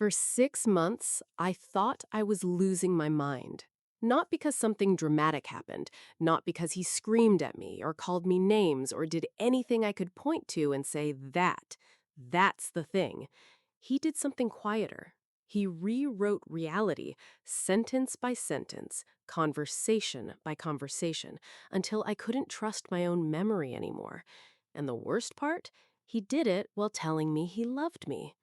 For 6 months, I thought I was losing my mind. Not because something dramatic happened, not because he screamed at me or called me names or did anything I could point to and say, that's the thing. He did something quieter. He rewrote reality, sentence by sentence, conversation by conversation, until I couldn't trust my own memory anymore. And the worst part? He did it while telling me he loved me.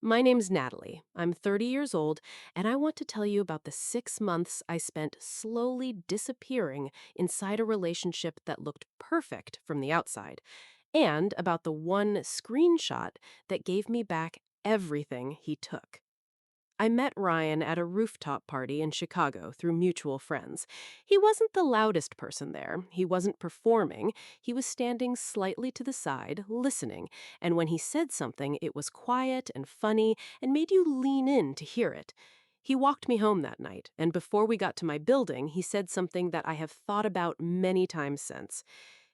My name's Natalie. I'm 30 years old, and I want to tell you about the 6 months I spent slowly disappearing inside a relationship that looked perfect from the outside, and about the one screenshot that gave me back everything he took. I met Ryan at a rooftop party in Chicago through mutual friends. He wasn't the loudest person there. He wasn't performing. He was standing slightly to the side, listening, and when he said something, it was quiet and funny and made you lean in to hear it. He walked me home that night, and before we got to my building, he said something that I have thought about many times since.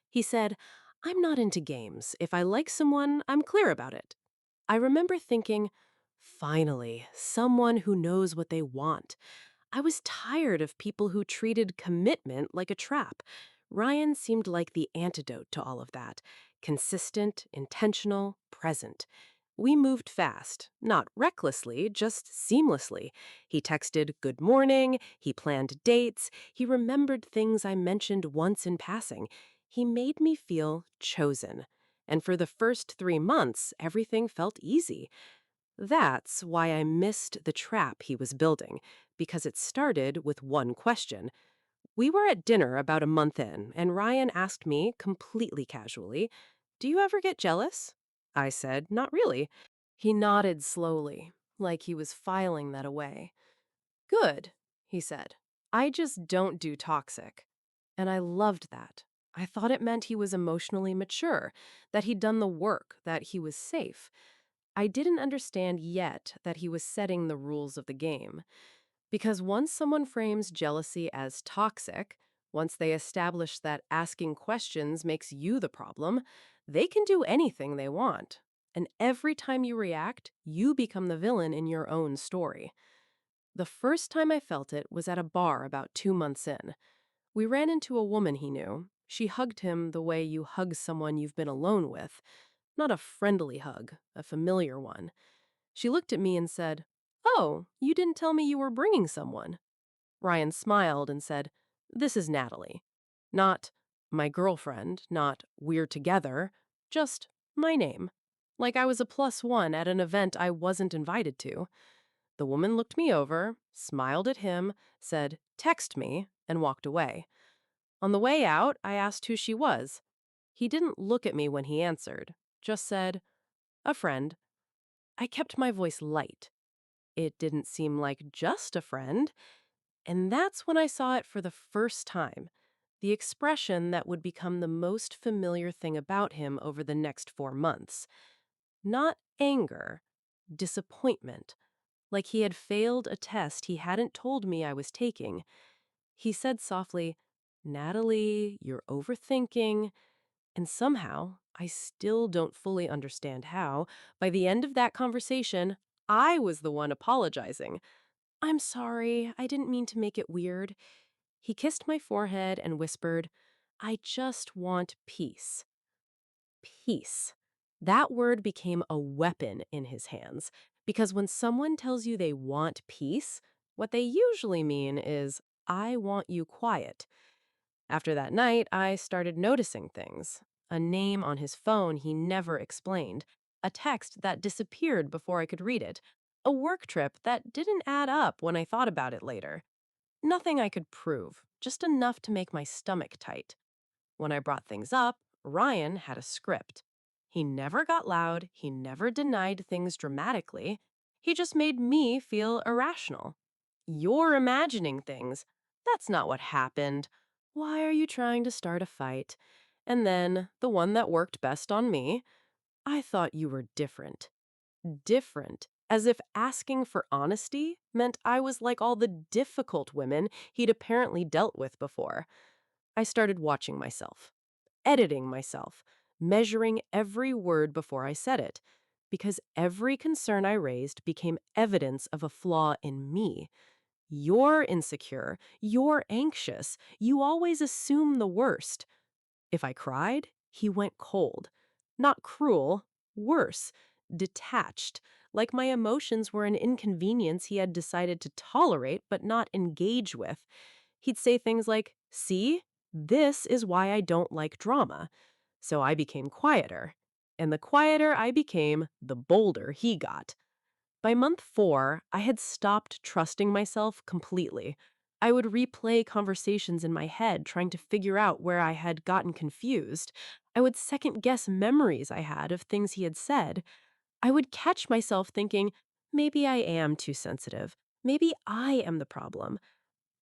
He said, "I'm not into games. If I like someone, I'm clear about it." I remember thinking, finally, someone who knows what they want. I was tired of people who treated commitment like a trap. Ryan seemed like the antidote to all of that. Consistent, intentional, present. We moved fast, not recklessly, just seamlessly. He texted good morning, he planned dates, he remembered things I mentioned once in passing. He made me feel chosen. And for the first 3 months, everything felt easy. That's why I missed the trap he was building, because it started with one question. We were at dinner about a month in, and Ryan asked me, completely casually, "Do you ever get jealous?" I said, "Not really." He nodded slowly, like he was filing that away. "Good," he said. "I just don't do toxic." And I loved that. I thought it meant he was emotionally mature, that he'd done the work, that he was safe. I didn't understand yet that he was setting the rules of the game. Because once someone frames jealousy as toxic, once they establish that asking questions makes you the problem, they can do anything they want. And every time you react, you become the villain in your own story. The first time I felt it was at a bar about 2 months in. We ran into a woman he knew. She hugged him the way you hug someone you've been alone with. Not a friendly hug, a familiar one. She looked at me and said, "Oh, you didn't tell me you were bringing someone." Ryan smiled and said, "This is Natalie." Not my girlfriend, not we're together, just my name. Like I was a plus one at an event I wasn't invited to. The woman looked me over, smiled at him, said, "Text me," and walked away. On the way out, I asked who she was. He didn't look at me when he answered, just said, "A friend." I kept my voice light. It didn't seem like just a friend. And that's when I saw it for the first time. The expression that would become the most familiar thing about him over the next 4 months. Not anger, disappointment. Like he had failed a test he hadn't told me I was taking. He said softly, "Natalie, you're overthinking." And somehow, I still don't fully understand how, by the end of that conversation, I was the one apologizing. "I'm sorry, I didn't mean to make it weird." He kissed my forehead and whispered, "I just want peace." Peace. That word became a weapon in his hands, because when someone tells you they want peace, what they usually mean is, "I want you quiet." After that night, I started noticing things. A name on his phone he never explained, a text that disappeared before I could read it, a work trip that didn't add up when I thought about it later. Nothing I could prove, just enough to make my stomach tight. When I brought things up, Ryan had a script. He never got loud, he never denied things dramatically. He just made me feel irrational. "You're imagining things. That's not what happened. Why are you trying to start a fight?" And then, the one that worked best on me, "I thought you were different." Different, as if asking for honesty meant I was like all the difficult women he'd apparently dealt with before. I started watching myself, editing myself, measuring every word before I said it. Because every concern I raised became evidence of a flaw in me. You're insecure. You're anxious. You always assume the worst. If I cried, he went cold. Not cruel, worse, detached, like my emotions were an inconvenience he had decided to tolerate but not engage with. He'd say things like, "See, this is why I don't like drama." So I became quieter. And the quieter I became, the bolder he got. By month 4, I had stopped trusting myself completely. I would replay conversations in my head, trying to figure out where I had gotten confused. I would second guess memories I had of things he had said. I would catch myself thinking, maybe I am too sensitive. Maybe I am the problem.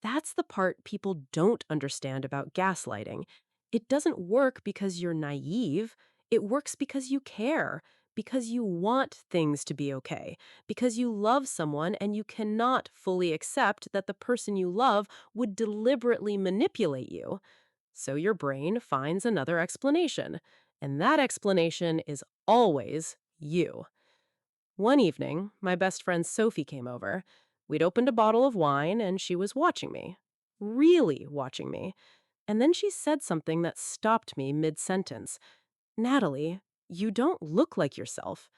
That's the part people don't understand about gaslighting. It doesn't work because you're naive. It works because you care, because you want things to be okay, because you love someone and you cannot fully accept that the person you love would deliberately manipulate you. So your brain finds another explanation, and that explanation is always you. One evening, my best friend Sophie came over. We'd opened a bottle of wine and she was watching me. Really watching me. And then she said something that stopped me mid-sentence. "Natalie, you don't look like yourself."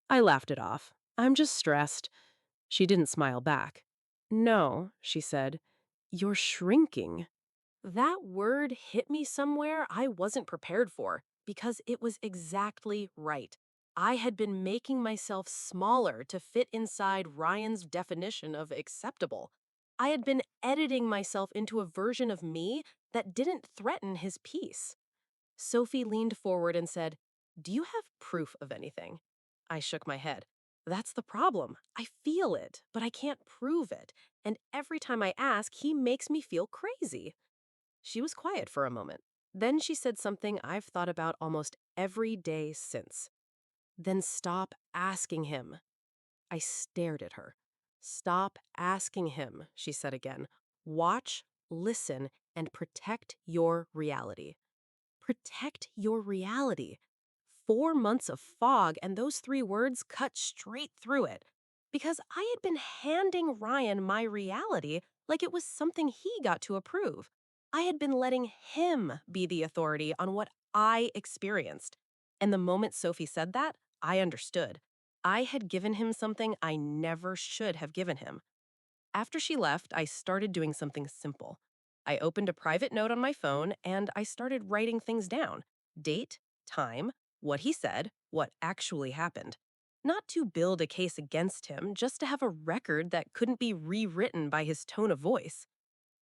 I laughed it off. "I'm just stressed." She didn't smile back. "No," she said, "you're shrinking." That word hit me somewhere I wasn't prepared for because it was exactly right. I had been making myself smaller to fit inside Ryan's definition of acceptable. I had been editing myself into a version of me that didn't threaten his peace. Sophie leaned forward and said, "Do you have proof of anything?" I shook my head. "That's the problem. I feel it, but I can't prove it. And every time I ask, he makes me feel crazy." She was quiet for a moment. Then she said something I've thought about almost every day since. "Then stop asking him." I stared at her. "Stop asking him," she said again. "Watch, listen, and protect your reality." Protect your reality. 4 months of fog, and those 3 words cut straight through it. Because I had been handing Ryan my reality like it was something he got to approve. I had been letting him be the authority on what I experienced. And the moment Sophie said that, I understood. I had given him something I never should have given him. After she left, I started doing something simple. I opened a private note on my phone and I started writing things down: date, time, what he said, what actually happened. Not to build a case against him, just to have a record that couldn't be rewritten by his tone of voice.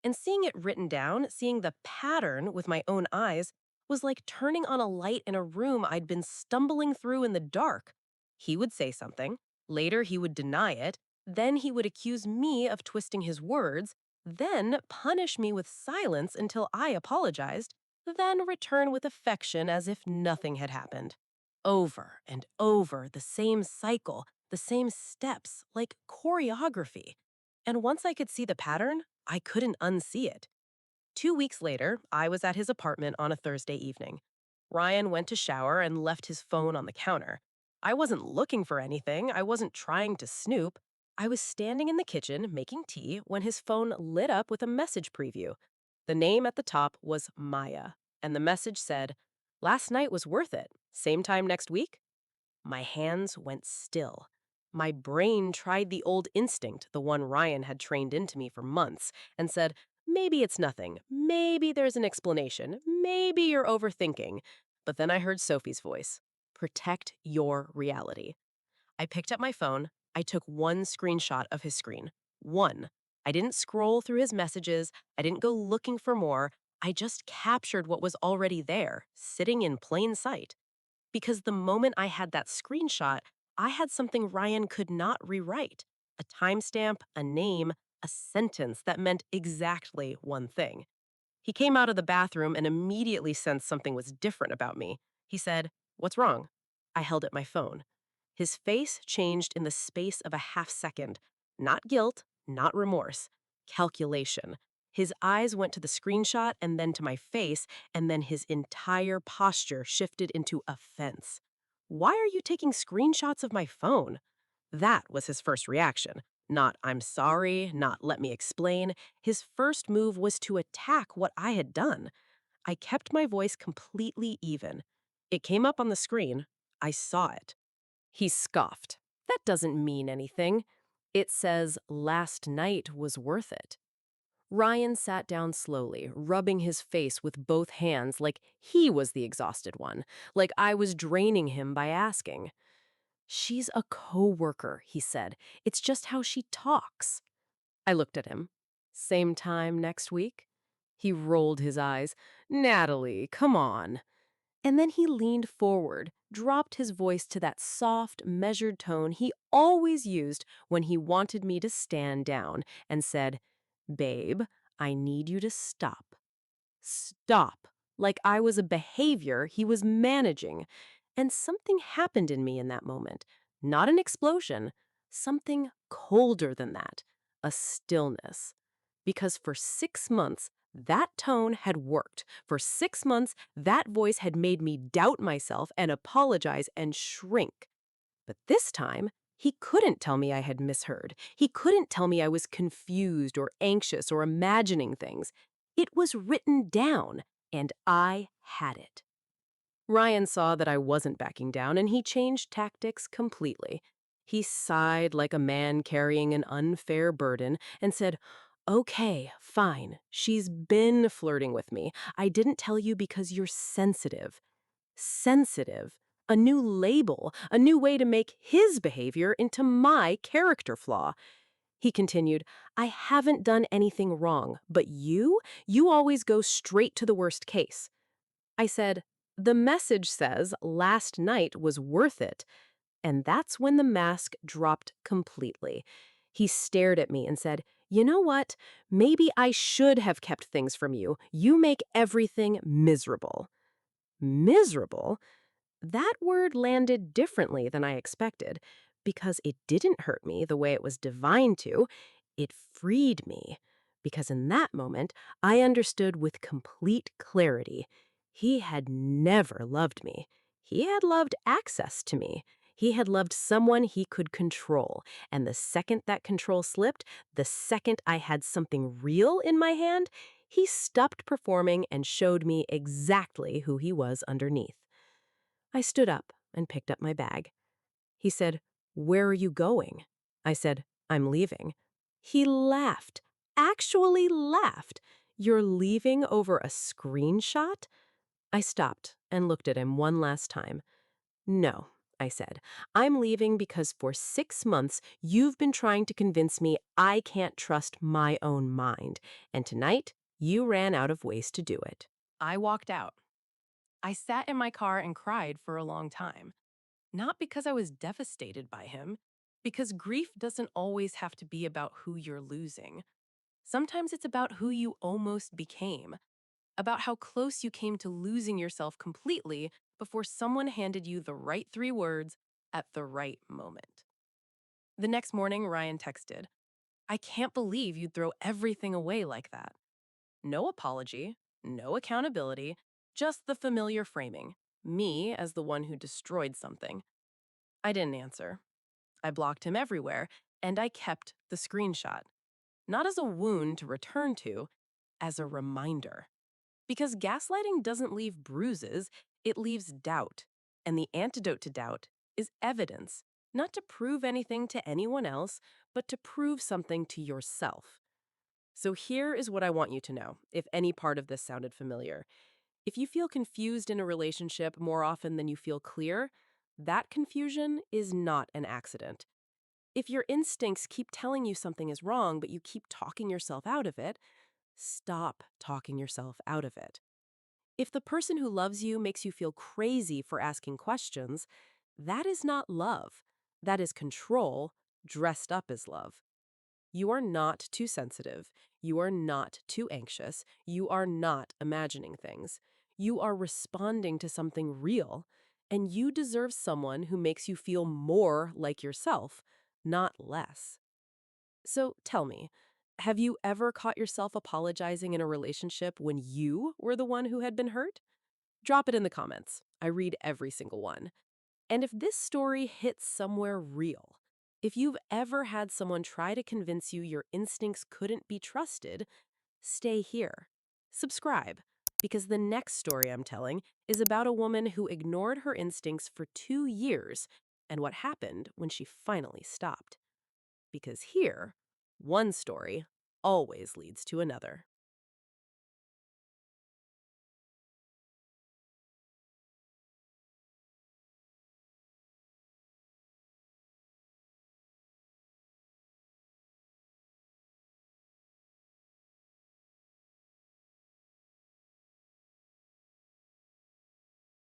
And seeing it written down, seeing the pattern with my own eyes, was like turning on a light in a room I'd been stumbling through in the dark. He would say something, later he would deny it, then he would accuse me of twisting his words, then punish me with silence until I apologized, then return with affection as if nothing had happened. Over and over, the same cycle, the same steps, like choreography. And once I could see the pattern, I couldn't unsee it. 2 weeks later, I was at his apartment on a Thursday evening. Ryan went to shower and left his phone on the counter. I wasn't looking for anything, I wasn't trying to snoop. I was standing in the kitchen making tea when his phone lit up with a message preview. The name at the top was Maya, and the message said, "Last night was worth it. Same time next week?" My hands went still. My brain tried the old instinct, the one Ryan had trained into me for months, and said, "Maybe it's nothing. Maybe there's an explanation. Maybe you're overthinking." But then I heard Sophie's voice. "Protect your reality." I picked up my phone. I took one screenshot of his screen. One. I didn't scroll through his messages. I didn't go looking for more. I just captured what was already there, sitting in plain sight. Because the moment I had that screenshot, I had something Ryan could not rewrite: a timestamp, a name, a sentence that meant exactly one thing. He came out of the bathroom and immediately sensed something was different about me. He said, "What's wrong?" I held at my phone. His face changed in the space of a half second. Not guilt, not remorse, calculation. His eyes went to the screenshot and then to my face, and then his entire posture shifted into offense. Why are you taking screenshots of my phone? That was his first reaction. Not, I'm sorry, not, let me explain. His first move was to attack what I had done. I kept my voice completely even. It came up on the screen. I saw it. He scoffed. That doesn't mean anything. It says last night was worth it. Ryan sat down slowly, rubbing his face with both hands like he was the exhausted one, like I was draining him by asking. She's a coworker, he said. It's just how she talks. I looked at him. Same time next week? He rolled his eyes. Natalie, come on. And then he leaned forward, dropped his voice to that soft, measured tone he always used when he wanted me to stand down, and said, Babe, I need you to stop. Stop. Like I was a behavior he was managing. And something happened in me in that moment. Not an explosion, something colder than that. A stillness. Because for 6 months, that tone had worked. For 6 months, that voice had made me doubt myself and apologize and shrink. But this time, he couldn't tell me I had misheard. He couldn't tell me I was confused or anxious or imagining things. It was written down, and I had it. Ryan saw that I wasn't backing down, and he changed tactics completely. He sighed like a man carrying an unfair burden and said, Okay, fine. She's been flirting with me. I didn't tell you because you're sensitive. Sensitive. A new label, a new way to make his behavior into my character flaw. He continued, I haven't done anything wrong, but you always go straight to the worst case. I said, the message says last night was worth it. And that's when the mask dropped completely. He stared at me and said, You know what? Maybe I should have kept things from you. You make everything miserable. Miserable? That word landed differently than I expected, because it didn't hurt me the way it was divine to. It freed me, because in that moment, I understood with complete clarity. He had never loved me. He had loved access to me. He had loved someone he could control, and the second that control slipped, the second I had something real in my hand, he stopped performing and showed me exactly who he was underneath. I stood up and picked up my bag. He said, Where are you going? I said, I'm leaving. He laughed, actually laughed. You're leaving over a screenshot? I stopped and looked at him one last time. No, I said. I'm leaving because for 6 months you've been trying to convince me I can't trust my own mind. And tonight, you ran out of ways to do it. I walked out. I sat in my car and cried for a long time. Not because I was devastated by him, because grief doesn't always have to be about who you're losing. Sometimes it's about who you almost became, about how close you came to losing yourself completely before someone handed you the right 3 words at the right moment. The next morning, Ryan texted, I can't believe you'd throw everything away like that. No apology, no accountability, just the familiar framing. Me as the one who destroyed something. I didn't answer. I blocked him everywhere, and I kept the screenshot. Not as a wound to return to, as a reminder. Because gaslighting doesn't leave bruises, it leaves doubt. And the antidote to doubt is evidence, not to prove anything to anyone else, but to prove something to yourself. So here is what I want you to know, if any part of this sounded familiar. If you feel confused in a relationship more often than you feel clear, that confusion is not an accident. If your instincts keep telling you something is wrong, but you keep talking yourself out of it, stop talking yourself out of it. If the person who loves you makes you feel crazy for asking questions, that is not love. That is control dressed up as love. You are not too sensitive. You are not too anxious. You are not imagining things. You are responding to something real, and you deserve someone who makes you feel more like yourself, not less. So tell me, have you ever caught yourself apologizing in a relationship when you were the one who had been hurt? Drop it in the comments. I read every single one. And if this story hits somewhere real, if you've ever had someone try to convince you your instincts couldn't be trusted, stay here. Subscribe, because the next story I'm telling is about a woman who ignored her instincts for 2 years and what happened when she finally stopped. Because here, one story always leads to another.